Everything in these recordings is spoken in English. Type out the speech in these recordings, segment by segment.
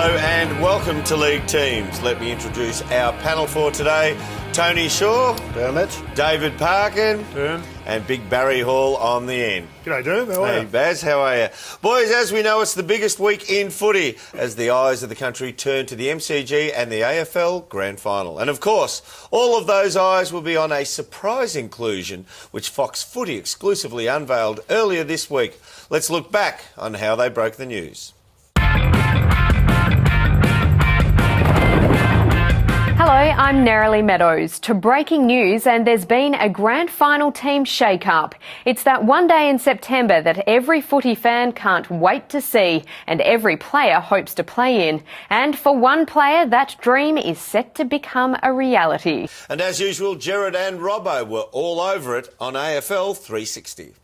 Hello and welcome to League Teams. Let me introduce our panel for today. Tony Shaw. Dermot. David Parkin. Derm. And Big Barry Hall on the end. G'day, Derm. How are you? Hey, Baz, how are you? Boys, as we know, it's the biggest week in footy as the eyes of the country turn to the MCG and the AFL Grand Final. And, of course, all of those eyes will be on a surprise inclusion which Fox Footy exclusively unveiled earlier this week. Let's look back on how they broke the news. Hello, I'm Nerily Meadows. To breaking news, and there's been a grand final team shake-up. It's that one day in September that every footy fan can't wait to see and every player hopes to play in. And for one player, that dream is set to become a reality. And as usual, Gerard and Robbo were all over it on AFL 360.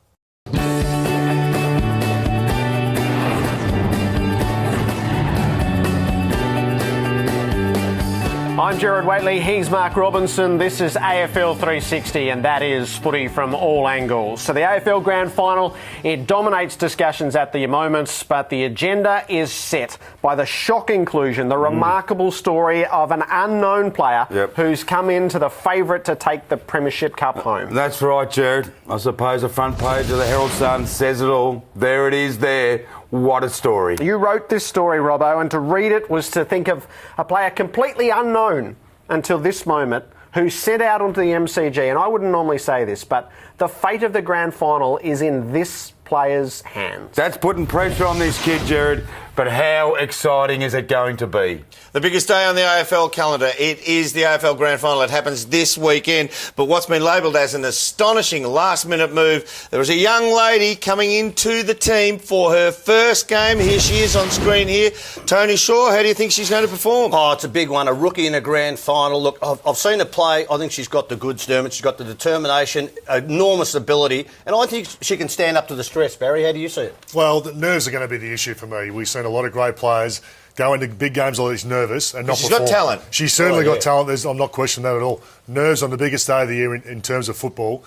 I'm Gerard Whateley, he's Mark Robinson, this is AFL 360 and that is footy from all angles. So the AFL Grand Final, it dominates discussions at the moment, but the agenda is set by the shock inclusion, the remarkable story of an unknown player who's come into the favourite to take the Premiership Cup home. That's right, Gerard. I suppose the front page of the Herald Sun says it all. There it is there. What a story. You wrote this story, Robbo, and to read it was to think of a player completely unknown until this moment who set out onto the MCG, and I wouldn't normally say this, but the fate of the grand final is in this player's hands. That's putting pressure on this kid, Gerard, but how exciting is it going to be? The biggest day on the AFL calendar, it is the AFL Grand Final. It happens this weekend, but what's been labelled as an astonishing last-minute move, there was a young lady coming into the team for her first game. Here she is on screen here. Tony Shaw, how do you think she's going to perform? Oh, it's a big one, a rookie in a grand final. Look, I've seen her play. I think she's got the goods, Dermot. She's got the determination, enormous ability, and I think she can stand up to the stress. Barry, how do you see it? Well, the nerves are going to be the issue for me. We've seen a lot of great players go into big games always nervous and not She's perform. got talent. She's certainly got talent. I'm not questioning that at all. Nerves on the biggest day of the year in terms of football.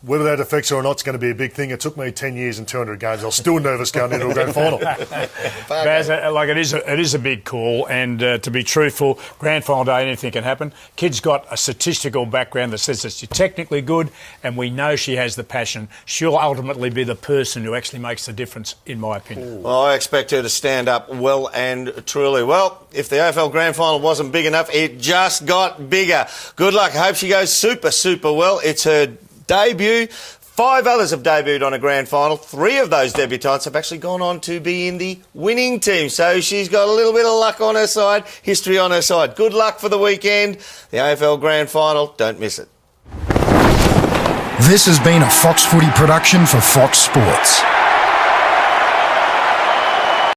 Whether that affects her or not is going to be a big thing. It took me 10 years and 200 games. I was still nervous going into a grand final. Baz, it is a big call, and to be truthful, grand final day, anything can happen. Kid's got a statistical background that says that she's technically good, and we know she has the passion. She'll ultimately be the person who actually makes the difference, in my opinion. Well, I expect her to stand up well and truly. Well, if the AFL Grand Final wasn't big enough, it just got bigger. Good luck. I hope she goes super well. It's her debut. 5 others have debuted on a grand final. 3 of those debutants have actually gone on to be in the winning team. So she's got a little bit of luck on her side, history on her side. Good luck for the weekend. The AFL Grand Final, don't miss it. This has been a Fox Footy production for Fox Sports.